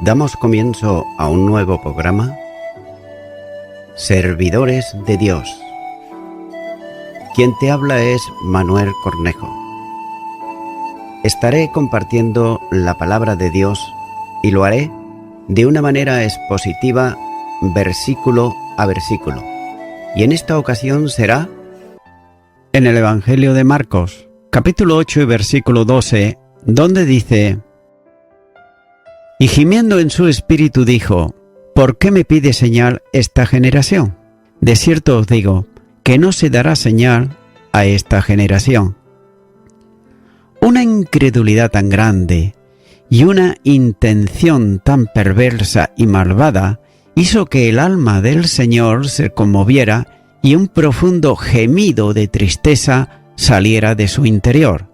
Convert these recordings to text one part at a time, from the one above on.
Damos comienzo a un nuevo programa, Servidores de Dios. Quien te habla es Manuel Cornejo. Estaré compartiendo la palabra de Dios y lo haré de una manera expositiva, versículo a versículo. Y en esta ocasión será en el Evangelio de Marcos, capítulo 8 y versículo 12, donde dice: Y gimiendo en su espíritu dijo: ¿Por qué me pide señal esta generación? De cierto os digo, que no se dará señal a esta generación. Una incredulidad tan grande y una intención tan perversa y malvada hizo que el alma del Señor se conmoviera y un profundo gemido de tristeza saliera de su interior.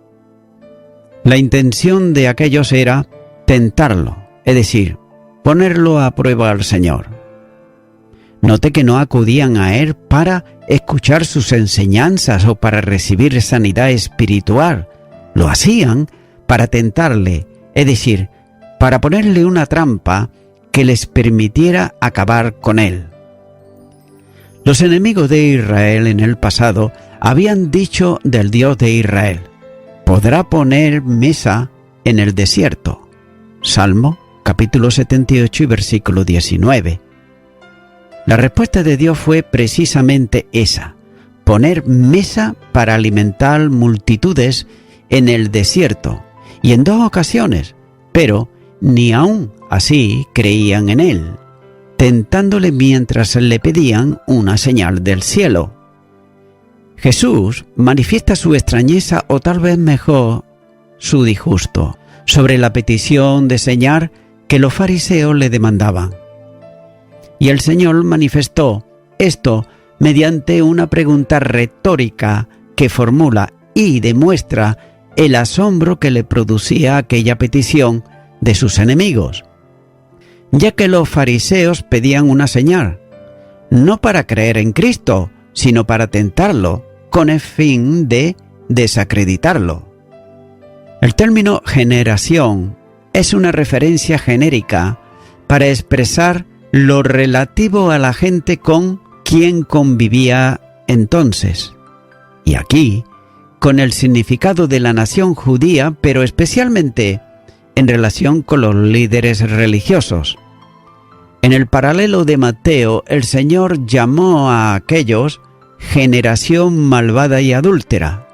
La intención de aquellos era tentarlo, es decir, ponerlo a prueba al Señor. Note que no acudían a Él para escuchar sus enseñanzas o para recibir sanidad espiritual. Lo hacían para tentarle, es decir, para ponerle una trampa que les permitiera acabar con Él. Los enemigos de Israel en el pasado habían dicho del Dios de Israel: podrá poner mesa en el desierto. Salmo capítulo 78 y versículo 19. La respuesta de Dios fue precisamente esa: poner mesa para alimentar multitudes en el desierto, y en 2 ocasiones, pero ni aún así creían en Él, tentándole mientras le pedían una señal del cielo. Jesús manifiesta su extrañeza, o tal vez mejor, su disgusto, sobre la petición de señal que los fariseos le demandaban. Y el Señor manifestó esto mediante una pregunta retórica que formula y demuestra el asombro que le producía aquella petición de sus enemigos, ya que los fariseos pedían una señal, no para creer en Cristo, sino para tentarlo, con el fin de desacreditarlo. El término generación es una referencia genérica para expresar lo relativo a la gente con quien convivía entonces, y aquí con el significado de la nación judía, pero especialmente en relación con los líderes religiosos. En el paralelo de Mateo, el Señor llamó a aquellos generación malvada y adúltera.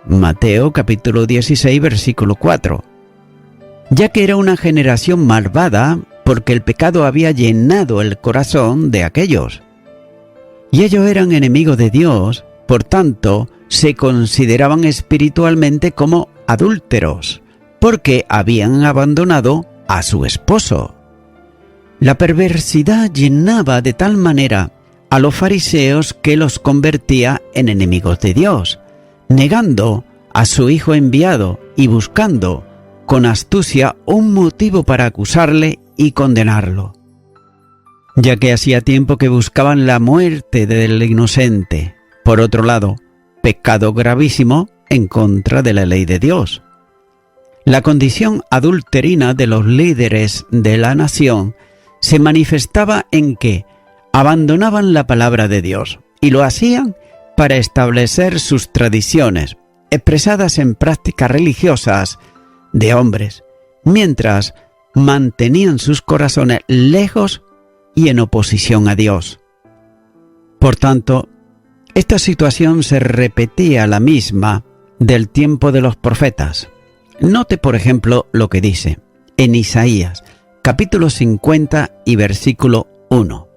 Mateo capítulo 16 versículo 4. Ya que era una generación malvada porque el pecado había llenado el corazón de aquellos. Y ellos eran enemigos de Dios, por tanto, se consideraban espiritualmente como adúlteros, porque habían abandonado a su esposo. La perversidad llenaba de tal manera a los fariseos que los convertía en enemigos de Dios, negando a su Hijo enviado y buscando con astucia un motivo para acusarle y condenarlo, ya que hacía tiempo que buscaban la muerte del inocente. Por otro lado, pecado gravísimo en contra de la ley de Dios. La condición adulterina de los líderes de la nación se manifestaba en que abandonaban la palabra de Dios y lo hacían para establecer sus tradiciones, expresadas en prácticas religiosas de hombres, mientras mantenían sus corazones lejos y en oposición a Dios. Por tanto, esta situación se repetía la misma del tiempo de los profetas. Note, por ejemplo, lo que dice en Isaías, capítulo 50 y versículo 1.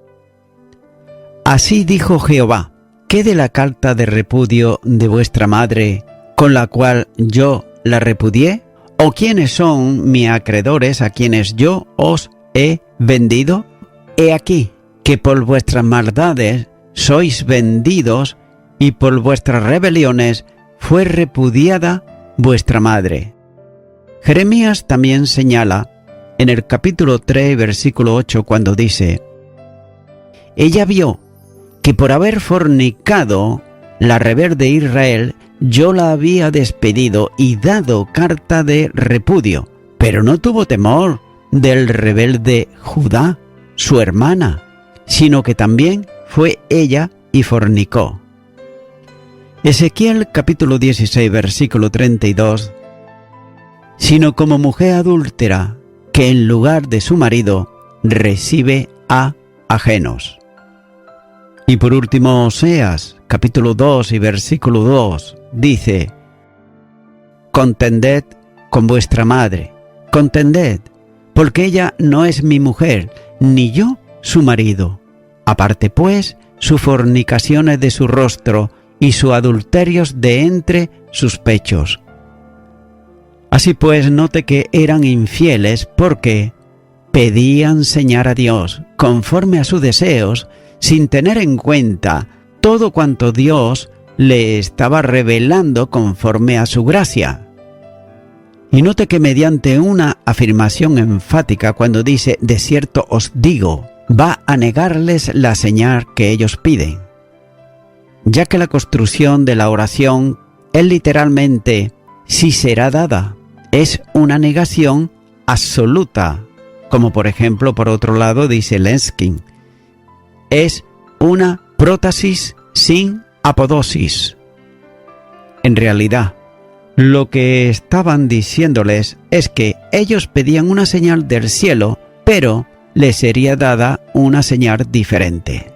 Así dijo Jehová: ¿qué de la carta de repudio de vuestra madre, con la cual yo la repudié? ¿O quiénes son mis acreedores a quienes yo os he vendido? He aquí que por vuestras maldades sois vendidos, y por vuestras rebeliones fue repudiada vuestra madre. Jeremías también señala en el capítulo 3, versículo 8, cuando dice: Ella vio que por haber fornicado la rebelde Israel, yo la había despedido y dado carta de repudio, pero no tuvo temor, del rebelde Judá, su hermana, sino que también fue ella y fornicó. Ezequiel capítulo 16, versículo 32, sino como mujer adúltera que en lugar de su marido recibe a ajenos. Y por último, Oseas capítulo 2 y versículo 2 dice: contended con vuestra madre, contended, porque ella no es mi mujer, ni yo su marido. Aparte pues sus fornicaciones de su rostro y sus adulterios de entre sus pechos. Así pues, note que eran infieles porque pedían señar a Dios conforme a sus deseos, sin tener en cuenta todo cuanto Dios le estaba revelando conforme a su gracia. Y note que mediante una afirmación enfática, cuando dice de cierto os digo, va a negarles la señal que ellos piden, ya que la construcción de la oración es literalmente si será dada, es una negación absoluta, como por ejemplo por otro lado dice Lenskin, es una prótasis sin apodosis. En realidad, lo que estaban diciéndoles es que ellos pedían una señal del cielo, pero les sería dada una señal diferente.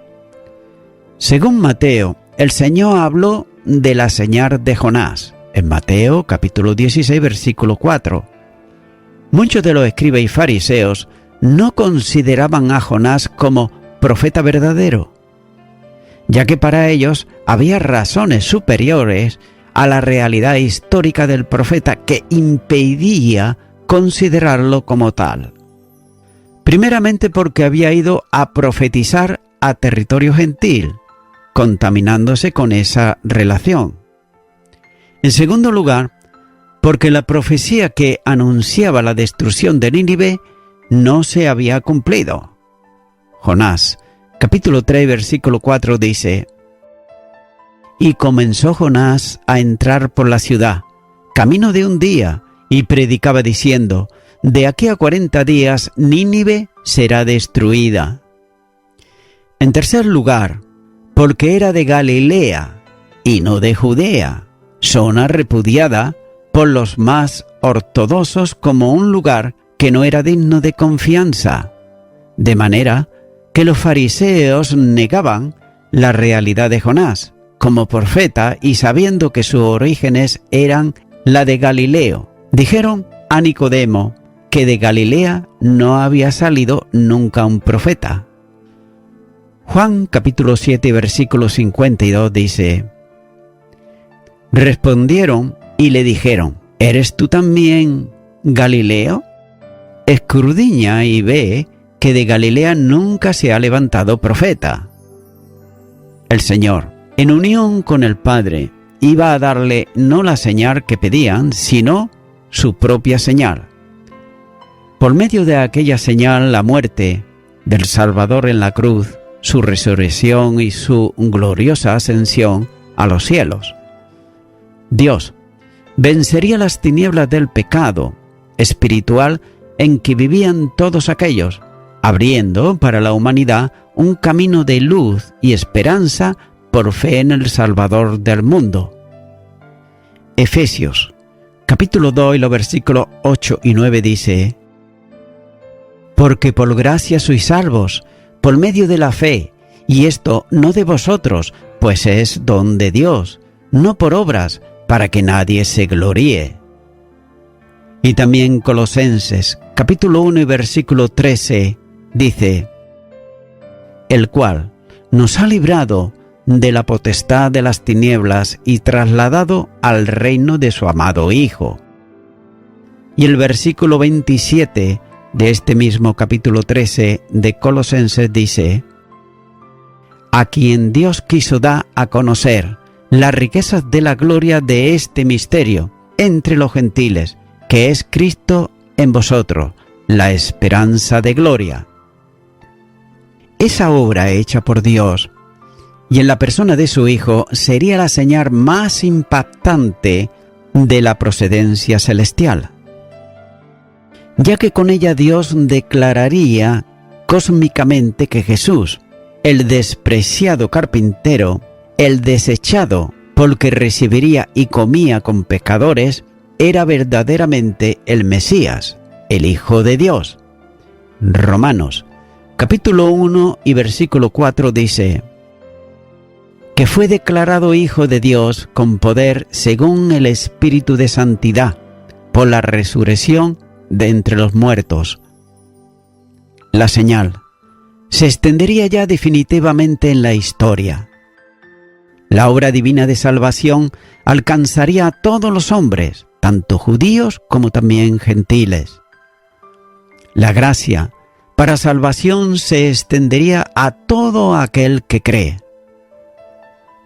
Según Mateo, el Señor habló de la señal de Jonás, en Mateo capítulo 16, versículo 4. Muchos de los escribas y fariseos no consideraban a Jonás como profeta verdadero, ya que para ellos había razones superiores a la realidad histórica del profeta que impedía considerarlo como tal. Primeramente porque había ido a profetizar a territorio gentil, contaminándose con esa relación. En segundo lugar, porque la profecía que anunciaba la destrucción de Nínive no se había cumplido. Jonás, capítulo 3, versículo 4 dice: y comenzó Jonás a entrar por la ciudad, camino de un día, y predicaba diciendo: de aquí a 40 días Nínive será destruida. En tercer lugar, porque era de Galilea y no de Judea, zona repudiada por los más ortodoxos como un lugar que no era digno de confianza, de manera que los fariseos negaban la realidad de Jonás como profeta, y sabiendo que sus orígenes eran la de Galileo, dijeron a Nicodemo que de Galilea no había salido nunca un profeta. Juan capítulo 7 versículo 52 dice: respondieron y le dijeron: ¿eres tú también Galileo? Escudriña y ve que de Galilea nunca se ha levantado profeta. El Señor, en unión con el Padre, iba a darle no la señal que pedían, sino su propia señal. Por medio de aquella señal, la muerte del Salvador en la cruz, su resurrección y su gloriosa ascensión a los cielos. Dios vencería las tinieblas del pecado espiritual en que vivían todos aquellos, abriendo para la humanidad un camino de luz y esperanza por fe en el Salvador del mundo. Efesios, capítulo 2 y los versículos 8 y 9 dice: porque por gracia sois salvos, por medio de la fe, y esto no de vosotros, pues es don de Dios, no por obras, para que nadie se gloríe. Y también Colosenses, capítulo 1 y versículo 13, dice: el cual nos ha librado de la potestad de las tinieblas y trasladado al reino de su amado Hijo. Y el versículo 27 de este mismo capítulo 13 de Colosenses dice: a quien Dios quiso dar a conocer las riquezas de la gloria de este misterio entre los gentiles, que es Cristo en vosotros, la esperanza de gloria. Esa obra hecha por Dios y en la persona de su Hijo sería la señal más impactante de la procedencia celestial. ya que con ella Dios declararía cósmicamente que Jesús, el despreciado carpintero, el desechado porque recibiría y comía con pecadores, era verdaderamente el Mesías, el Hijo de Dios. Romanos, capítulo 1 y versículo 4 dice: que fue declarado Hijo de Dios con poder según el Espíritu de Santidad, por la resurrección de entre los muertos. La señal se extendería ya definitivamente en la historia. La obra divina de salvación alcanzaría a todos los hombres, tanto judíos como también gentiles. La gracia para salvación se extendería a todo aquel que cree.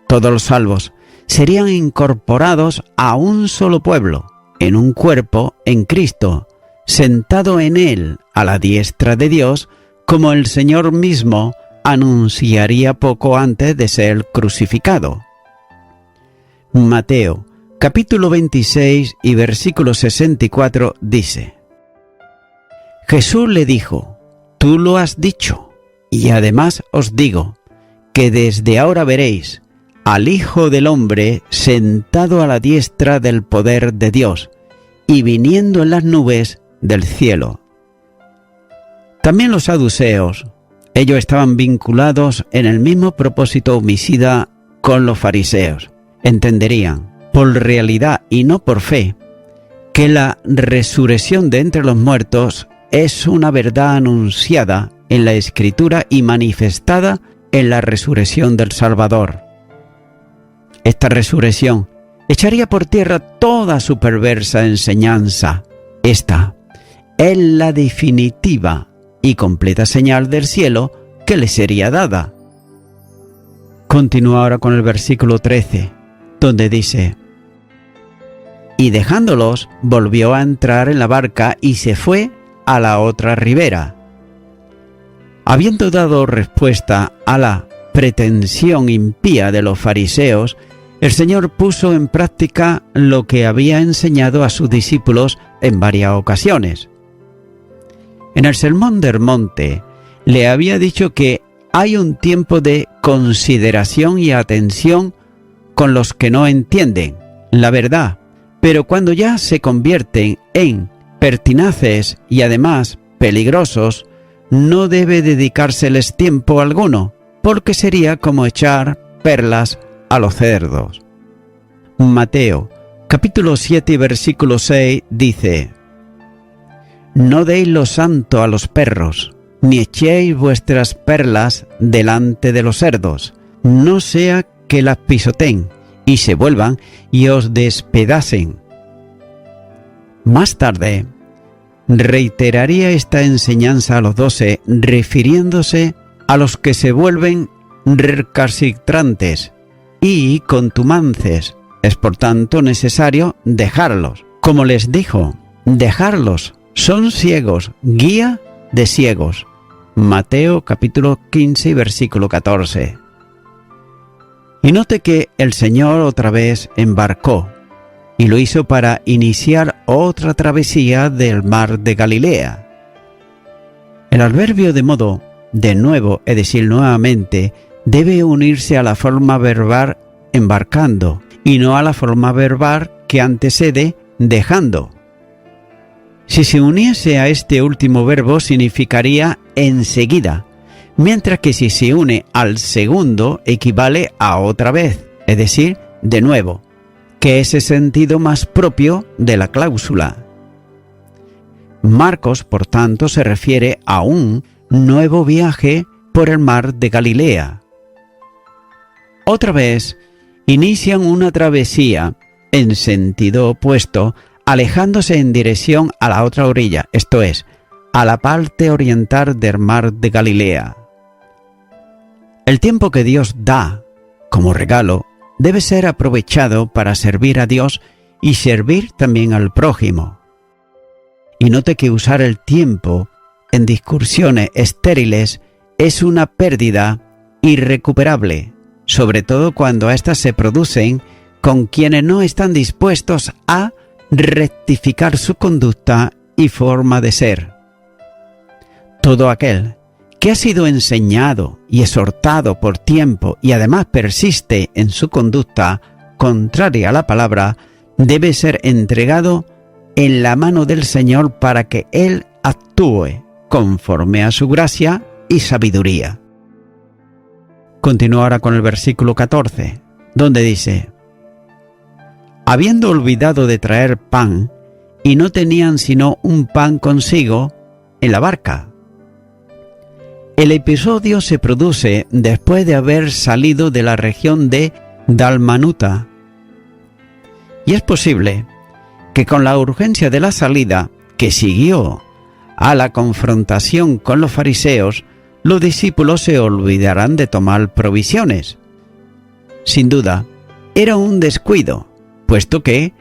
Todos los salvos serían incorporados a un solo pueblo, en un cuerpo, en Cristo, sentado en él a la diestra de Dios, como el Señor mismo anunciaría poco antes de ser crucificado. Mateo, capítulo 26 y versículo 64 dice: Jesús le dijo: tú lo has dicho, y además os digo, que desde ahora veréis al Hijo del Hombre sentado a la diestra del poder de Dios, y viniendo en las nubes del cielo. También los saduceos, ellos estaban vinculados en el mismo propósito homicida con los fariseos. Entenderían, por realidad y no por fe, que la resurrección de entre los muertos es una verdad anunciada en la Escritura y manifestada en la resurrección del Salvador. Esta resurrección echaría por tierra toda su perversa enseñanza. Esta es la definitiva y completa señal del cielo que le sería dada. Continúa ahora con el versículo 13, donde dice: y dejándolos, volvió a entrar en la barca y se fue a la otra ribera. Habiendo dado respuesta a la pretensión impía de los fariseos, el Señor puso en práctica lo que había enseñado a sus discípulos en varias ocasiones. En el Sermón del Monte le había dicho que hay un tiempo de consideración y atención con los que no entienden la verdad, pero cuando ya se convierten en pertinaces y además peligrosos, no debe dedicárseles tiempo alguno, porque sería como echar perlas a los cerdos. Mateo, capítulo 7 y versículo 6 dice: no deis lo santo a los perros, ni echéis vuestras perlas delante de los cerdos, no sea que las pisoteen y se vuelvan y os despedacen. Más tarde, reiteraría esta enseñanza a los 12, refiriéndose a los que se vuelven recalcitrantes y contumaces. Es por tanto necesario dejarlos. Como les dijo, dejarlos, son ciegos, guía de ciegos. Mateo capítulo 15 y versículo 14. Y note que el Señor otra vez embarcó, y lo hizo para iniciar otra travesía del mar de Galilea. El adverbio de modo, de nuevo, es decir, nuevamente, debe unirse a la forma verbal embarcando, y no a la forma verbal que antecede dejando. Si se uniese a este último verbo significaría enseguida, mientras que si se une al segundo equivale a otra vez, es decir, de nuevo, que es el sentido más propio de la cláusula. Marcos, por tanto, se refiere a un nuevo viaje por el mar de Galilea. Otra vez, inician una travesía en sentido opuesto, alejándose en dirección a la otra orilla, esto es, a la parte oriental del mar de Galilea. El tiempo que Dios da como regalo debe ser aprovechado para servir a Dios y servir también al prójimo. Y note que usar el tiempo en discusiones estériles es una pérdida irrecuperable, sobre todo cuando éstas se producen con quienes no están dispuestos a rectificar su conducta y forma de ser. Todo aquel que ha sido enseñado y exhortado por tiempo y además persiste en su conducta contraria a la palabra, debe ser entregado en la mano del Señor para que Él actúe conforme a su gracia y sabiduría. Continúa ahora con el versículo 14, donde dice: habiendo olvidado de traer pan, y no tenían sino un pan consigo en la barca. El episodio se produce después de haber salido de la región de Dalmanuta. Y es posible que con la urgencia de la salida, que siguió a la confrontación con los fariseos, los discípulos se olvidarán de tomar provisiones. Sin duda, era un descuido, puesto que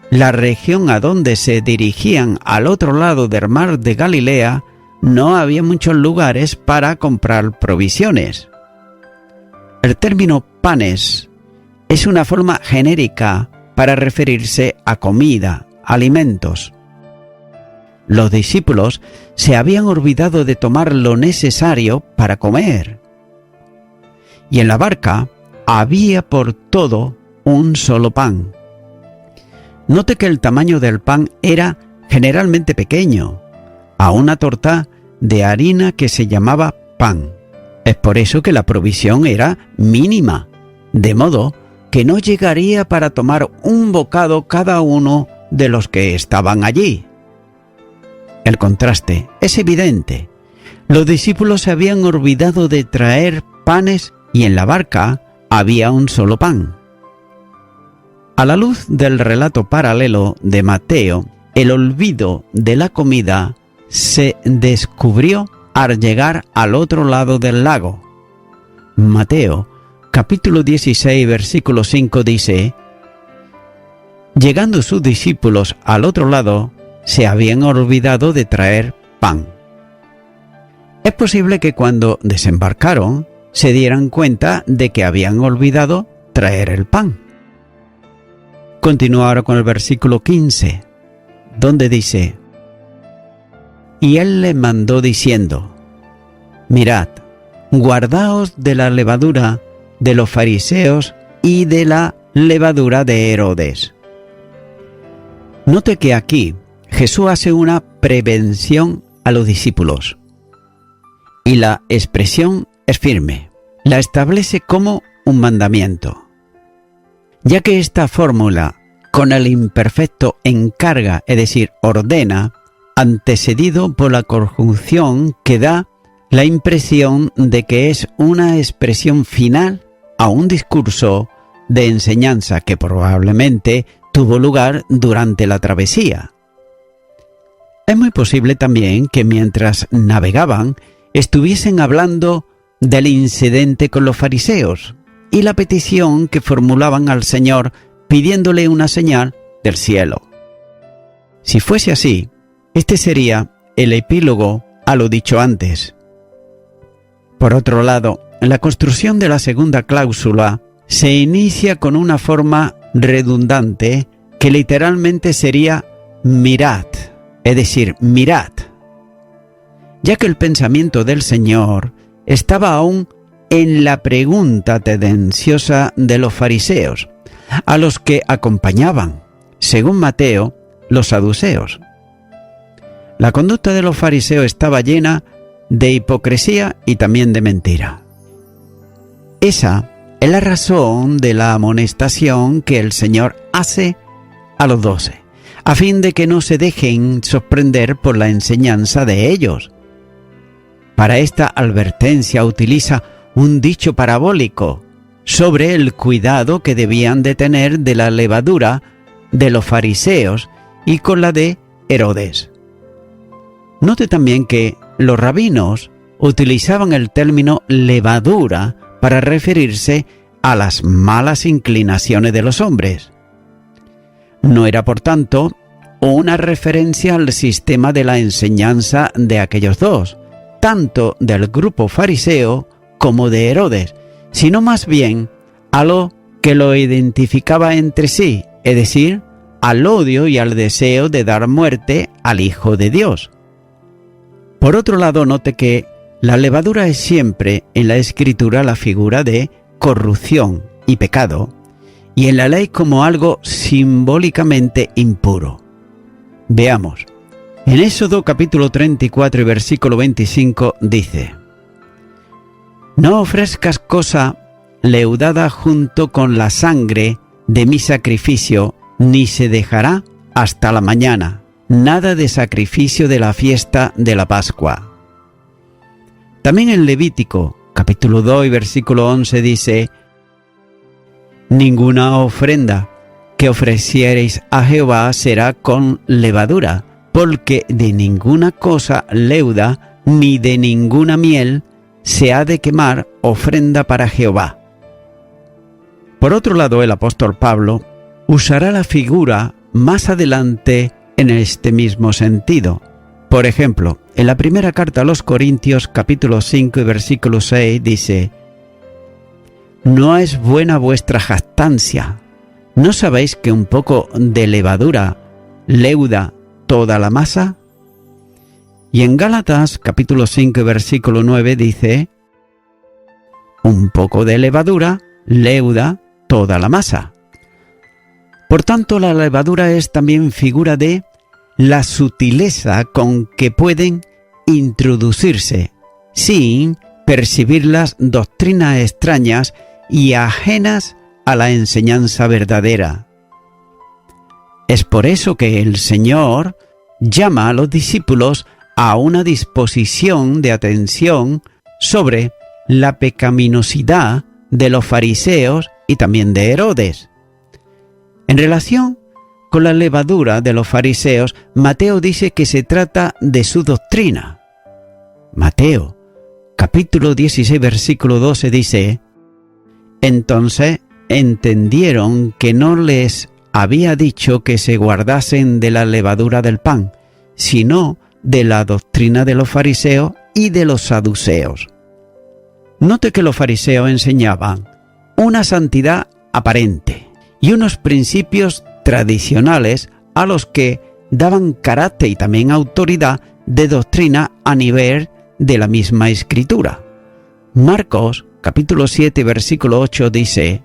la región a donde se dirigían al otro lado del mar de Galilea no había muchos lugares para comprar provisiones. El término panes es una forma genérica para referirse a comida, alimentos. Los discípulos se habían olvidado de tomar lo necesario para comer. Y en la barca había por todo un solo pan. Note que el tamaño del pan era generalmente pequeño, a una torta de harina que se llamaba pan. Es por eso que la provisión era mínima, de modo que no llegaría para tomar un bocado cada uno de los que estaban allí. El contraste es evidente. Los discípulos se habían olvidado de traer panes y en la barca había un solo pan. A la luz del relato paralelo de Mateo, el olvido de la comida se descubrió al llegar al otro lado del lago. Mateo, capítulo 16, versículo 5 dice: llegando sus discípulos al otro lado, se habían olvidado de traer pan. Es posible que cuando desembarcaron se dieran cuenta de que habían olvidado traer el pan. Continúa ahora con el versículo 15, donde dice: y él les mandó diciendo: mirad, guardaos de la levadura de los fariseos y de la levadura de Herodes. Note que aquí Jesús hace una prevención a los discípulos. Y la expresión es firme. La establece como un mandamiento. Ya que esta fórmula con el imperfecto encarga, es decir, ordena, antecedido por la conjunción que da la impresión de que es una expresión final a un discurso de enseñanza que probablemente tuvo lugar durante la travesía. Es muy posible también que mientras navegaban estuviesen hablando del incidente con los fariseos y la petición que formulaban al Señor pidiéndole una señal del cielo. Si fuese así, este sería el epílogo a lo dicho antes. Por otro lado, la construcción de la segunda cláusula se inicia con una forma redundante que literalmente sería mirad, es decir, mirad, ya que el pensamiento del Señor estaba aún en la pregunta tendenciosa de los fariseos, a los que acompañaban, según Mateo, los saduceos. La conducta de los fariseos estaba llena de hipocresía y también de mentira. Esa es la razón de la amonestación que el Señor hace a los 12, a fin de que no se dejen sorprender por la enseñanza de ellos. Para esta advertencia utiliza un dicho parabólico sobre el cuidado que debían de tener de la levadura de los fariseos y con la de Herodes. Note también que los rabinos utilizaban el término levadura para referirse a las malas inclinaciones de los hombres. No era, por tanto, una referencia al sistema de la enseñanza de aquellos dos, tanto del grupo fariseo como de Herodes, sino más bien a lo que lo identificaba entre sí, es decir, al odio y al deseo de dar muerte al Hijo de Dios. Por otro lado, note que la levadura es siempre en la Escritura la figura de corrupción y pecado, y en la ley como algo simbólicamente impuro. Veamos. En Éxodo capítulo 34 y versículo 25 dice: «No ofrezcas cosa leudada junto con la sangre de mi sacrificio, ni se dejará hasta la mañana, nada de sacrificio de la fiesta de la Pascua». También en Levítico capítulo 2 y versículo 11 dice: «Ninguna ofrenda que ofreciereis a Jehová será con levadura, porque de ninguna cosa leuda ni de ninguna miel se ha de quemar ofrenda para Jehová». Por otro lado, el apóstol Pablo usará la figura más adelante en este mismo sentido. Por ejemplo, en la primera carta a los Corintios, capítulo 5 y versículo 6, dice: «No es buena vuestra jactancia. ¿No sabéis que un poco de levadura leuda toda la masa?». Y en Gálatas, capítulo 5 y versículo 9, dice: «Un poco de levadura leuda toda la masa». Por tanto, la levadura es también figura de la sutileza con que pueden introducirse, sin percibir las doctrinas extrañas y ajenas a la enseñanza verdadera. Es por eso que el Señor llama a los discípulos a una disposición de atención sobre la pecaminosidad de los fariseos y también de Herodes. En relación con la levadura de los fariseos, Mateo dice que se trata de su doctrina. Mateo, capítulo 16, versículo 12 dice: «Entonces entendieron que no les había dicho que se guardasen de la levadura del pan, sino de la doctrina de los fariseos y de los saduceos». Note que los fariseos enseñaban una santidad aparente y unos principios tradicionales a los que daban carácter y también autoridad de doctrina a nivel de la misma Escritura. Marcos, capítulo 7, versículo 8 dice: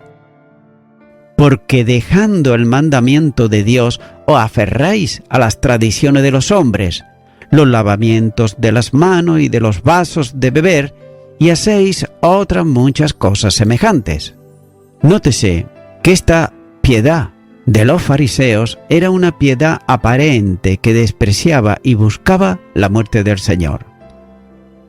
«Porque dejando el mandamiento de Dios os aferráis a las tradiciones de los hombres, los lavamientos de las manos y de los vasos de beber, y hacéis otras muchas cosas semejantes». Nótese que esta piedad de los fariseos era una piedad aparente que despreciaba y buscaba la muerte del Señor.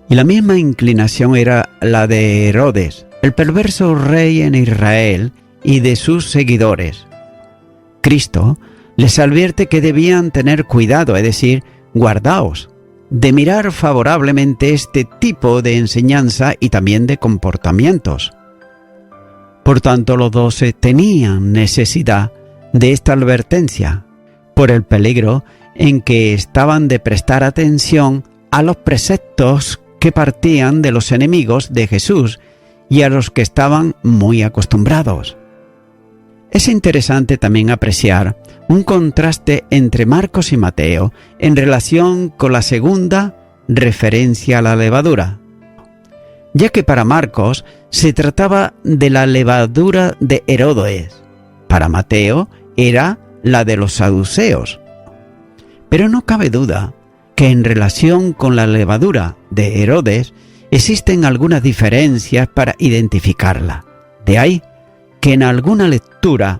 Y la misma inclinación era la de Herodes, el perverso rey en Israel, y de sus seguidores. Cristo les advierte que debían tener cuidado, es decir, guardaos, de mirar favorablemente este tipo de enseñanza y también de comportamientos. Por tanto, los 12 tenían necesidad de esta advertencia, por el peligro en que estaban de prestar atención a los preceptos que partían de los enemigos de Jesús y a los que estaban muy acostumbrados. Es interesante también apreciar un contraste entre Marcos y Mateo en relación con la segunda referencia a la levadura, ya que para Marcos se trataba de la levadura de Herodes, para Mateo era la de los saduceos. Pero no cabe duda que en relación con la levadura de Herodes existen algunas diferencias para identificarla. De ahí que en alguna lectura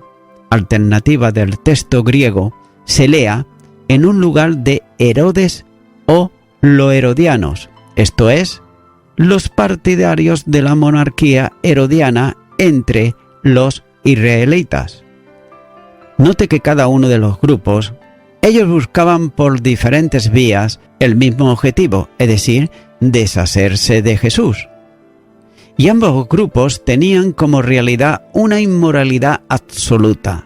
alternativa del texto griego se lea en un lugar de Herodes o los herodianos, esto es, los partidarios de la monarquía herodiana entre los israelitas. Note que cada uno de los grupos, ellos buscaban por diferentes vías el mismo objetivo, es decir, deshacerse de Jesús. Y ambos grupos tenían como realidad una inmoralidad absoluta.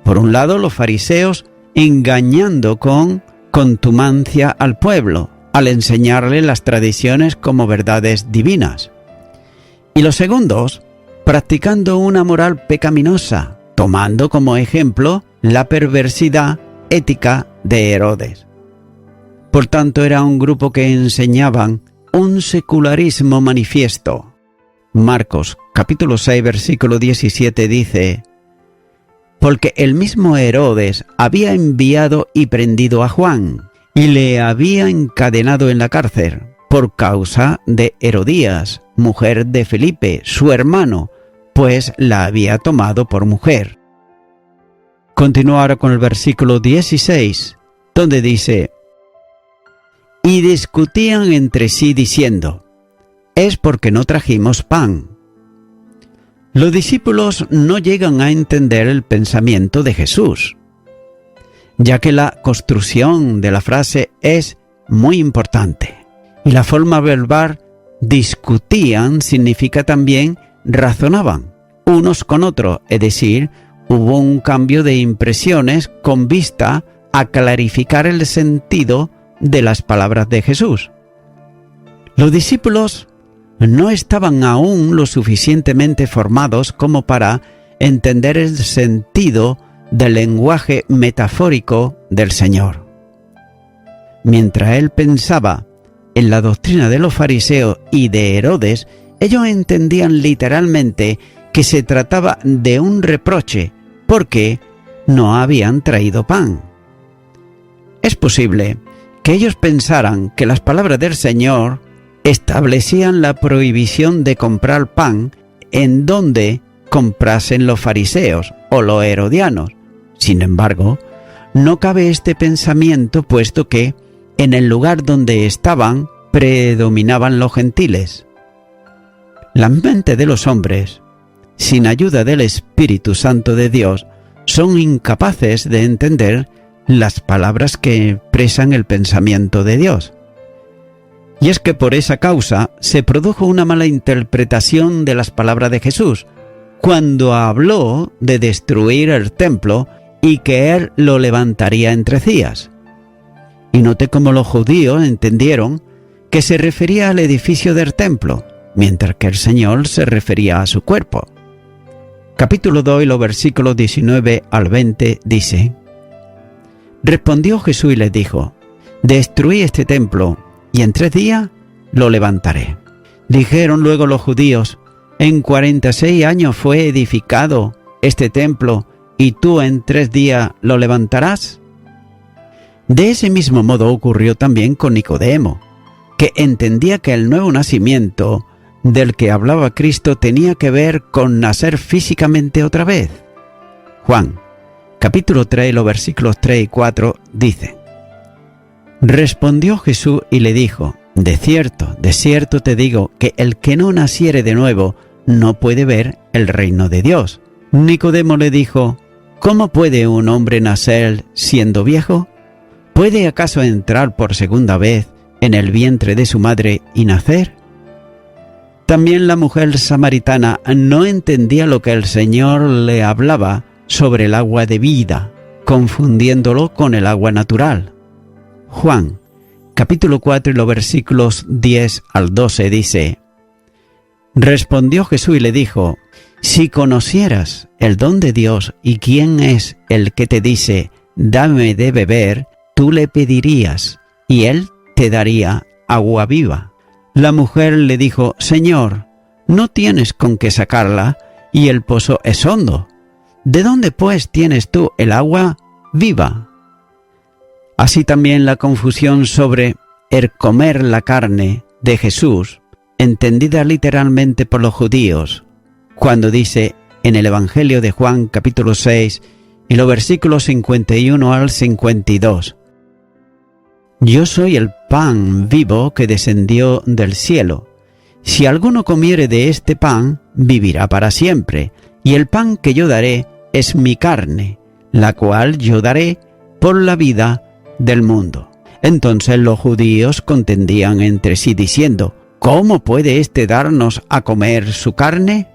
Por un lado, los fariseos engañando con contumacia al pueblo, al enseñarle las tradiciones como verdades divinas. Y los segundos, practicando una moral pecaminosa, tomando como ejemplo la perversidad ética de Herodes. Por tanto, era un grupo que enseñaban un secularismo manifiesto. Marcos, capítulo 6, versículo 17 dice: porque el mismo Herodes había enviado y prendido a Juan, y le había encadenado en la cárcel, por causa de Herodías, mujer de Felipe, su hermano, pues la había tomado por mujer. Continúa ahora con el versículo 16, donde dice: y discutían entre sí diciendo: es porque no trajimos pan. Los discípulos no llegan a entender el pensamiento de Jesús, ya que la construcción de la frase es muy importante. Y la forma verbal discutían significa también razonaban unos con otros, es decir, hubo un cambio de impresiones con vista a clarificar el sentido de las palabras de Jesús. Los discípulos no estaban aún lo suficientemente formados como para entender el sentido del lenguaje metafórico del Señor. Mientras él pensaba en la doctrina de los fariseos y de Herodes, ellos entendían literalmente que se trataba de un reproche porque no habían traído pan. Es posible que ellos pensaran que las palabras del Señor establecían la prohibición de comprar pan en donde comprasen los fariseos o los herodianos. Sin embargo, no cabe este pensamiento, puesto que en el lugar donde estaban predominaban los gentiles. Las mentes de los hombres, sin ayuda del Espíritu Santo de Dios, son incapaces de entender las palabras que expresan el pensamiento de Dios. Y es que por esa causa se produjo una mala interpretación de las palabras de Jesús, cuando habló de destruir el templo y que él lo levantaría en 3 días. Y noté cómo los judíos entendieron que se refería al edificio del templo, mientras que el Señor se refería a su cuerpo. Capítulo 2 y los versículos 19 al 20 dice: respondió Jesús y les dijo: destruí este templo, y en 3 días lo levantaré. Dijeron luego los judíos: en 46 años fue edificado este templo, ¿y tú en 3 días lo levantarás? De ese mismo modo ocurrió también con Nicodemo, que entendía que el nuevo nacimiento del que hablaba Cristo tenía que ver con nacer físicamente otra vez. Juan, capítulo 3, los versículos 3 y 4 dice: respondió Jesús y le dijo: de cierto te digo que el que no naciere de nuevo no puede ver el reino de Dios. Nicodemo le dijo: ¿cómo puede un hombre nacer siendo viejo? ¿Puede acaso entrar por segunda vez en el vientre de su madre y nacer? También la mujer samaritana no entendía lo que el Señor le hablaba sobre el agua de vida, confundiéndolo con el agua natural. Juan, capítulo 4 y los versículos 10 al 12 dice: respondió Jesús y le dijo: si conocieras el don de Dios y quién es el que te dice, dame de beber, tú le pedirías, y él te daría agua viva. La mujer le dijo: Señor, no tienes con qué sacarla, y el pozo es hondo. ¿De dónde pues tienes tú el agua viva? Así también la confusión sobre el comer la carne de Jesús, entendida literalmente por los judíos, cuando dice en el Evangelio de Juan capítulo 6 y los versículos 51 al 52: yo soy el pan vivo que descendió del cielo. Si alguno comiere de este pan, vivirá para siempre, y el pan que yo daré es mi carne, la cual yo daré por la vida del mundo. Entonces los judíos contendían entre sí diciendo: ¿cómo puede éste darnos a comer su carne?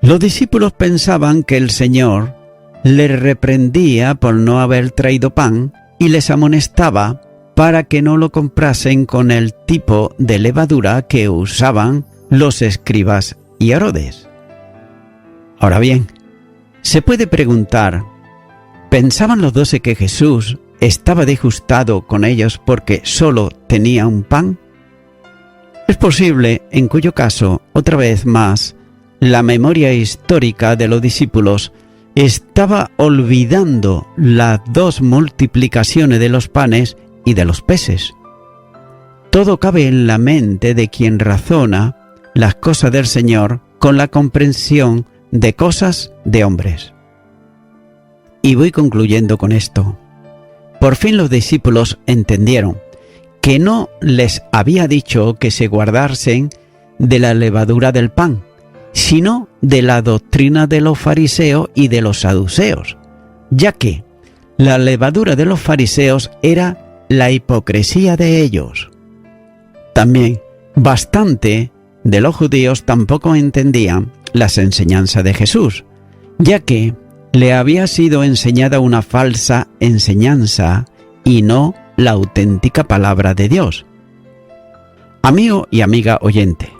Los discípulos pensaban que el Señor les reprendía por no haber traído pan y les amonestaba para que no lo comprasen con el tipo de levadura que usaban los escribas y Herodes. Ahora bien, se puede preguntar, ¿pensaban los 12 que Jesús estaba disgustado con ellos porque solo tenía un pan? Es posible, en cuyo caso, otra vez más, la memoria histórica de los discípulos estaba olvidando las 2 multiplicaciones de los panes y de los peces. Todo cabe en la mente de quien razona las cosas del Señor con la comprensión de cosas de hombres. Y voy concluyendo con esto. Por fin los discípulos entendieron que no les había dicho que se guardasen de la levadura del pan, sino de la doctrina de los fariseos y de los saduceos, ya que la levadura de los fariseos era la hipocresía de ellos. También bastante de los judíos tampoco entendían las enseñanzas de Jesús, ya que le había sido enseñada una falsa enseñanza y no la auténtica palabra de Dios. Amigo y amiga oyente,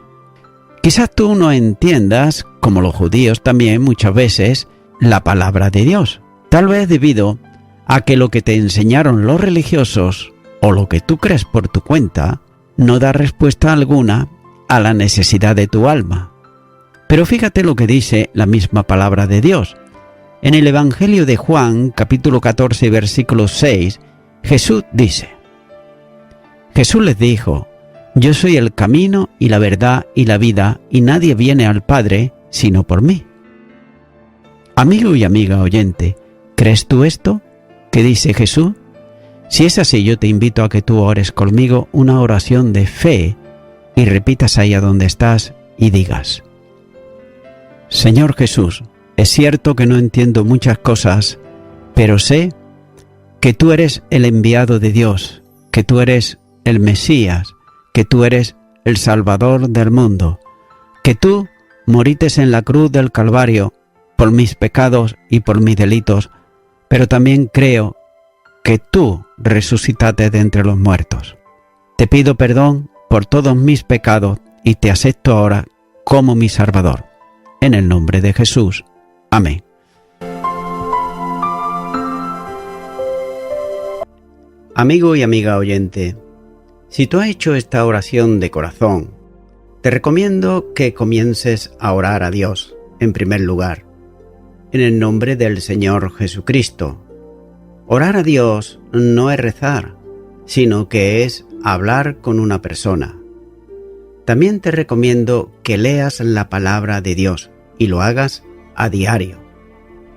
quizás tú no entiendas, como los judíos también muchas veces, la palabra de Dios, tal vez debido a que lo que te enseñaron los religiosos o lo que tú crees por tu cuenta no da respuesta alguna a la necesidad de tu alma. Pero fíjate lo que dice la misma palabra de Dios. En el Evangelio de Juan, capítulo 14, versículo 6, Jesús dice: Jesús les dijo: Yo soy el camino y la verdad y la vida, y nadie viene al Padre sino por mí. Amigo y amiga oyente, ¿crees tú esto que dice Jesús? Si es así, yo te invito a que tú ores conmigo una oración de fe y repitas ahí a donde estás y digas: Señor Jesús, es cierto que no entiendo muchas cosas, pero sé que tú eres el enviado de Dios, que tú eres el Mesías, que tú eres el Salvador del mundo, que tú morites en la cruz del Calvario por mis pecados y por mis delitos, pero también creo que tú resucitaste de entre los muertos. Te pido perdón por todos mis pecados y te acepto ahora como mi Salvador. En el nombre de Jesús. Amén. Amigo y amiga oyente, si tú has hecho esta oración de corazón, te recomiendo que comiences a orar a Dios, en primer lugar, en el nombre del Señor Jesucristo. Orar a Dios no es rezar, sino que es hablar con una persona. También te recomiendo que leas la palabra de Dios y lo hagas a diario.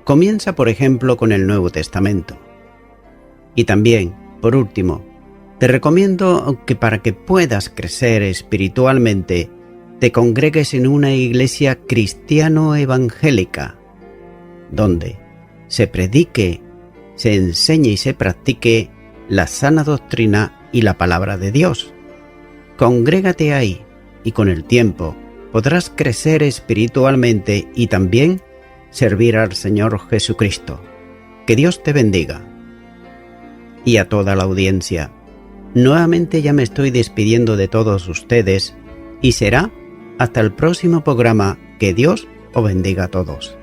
Comienza, por ejemplo, con el Nuevo Testamento. Y también, por último, te recomiendo que para que puedas crecer espiritualmente, te congregues en una iglesia cristiano-evangélica, donde se predique, se enseñe y se practique la sana doctrina y la palabra de Dios. Congrégate ahí y con el tiempo podrás crecer espiritualmente y también servir al Señor Jesucristo. Que Dios te bendiga. Y a toda la audiencia, nuevamente ya me estoy despidiendo de todos ustedes y será hasta el próximo programa. Que Dios os bendiga a todos.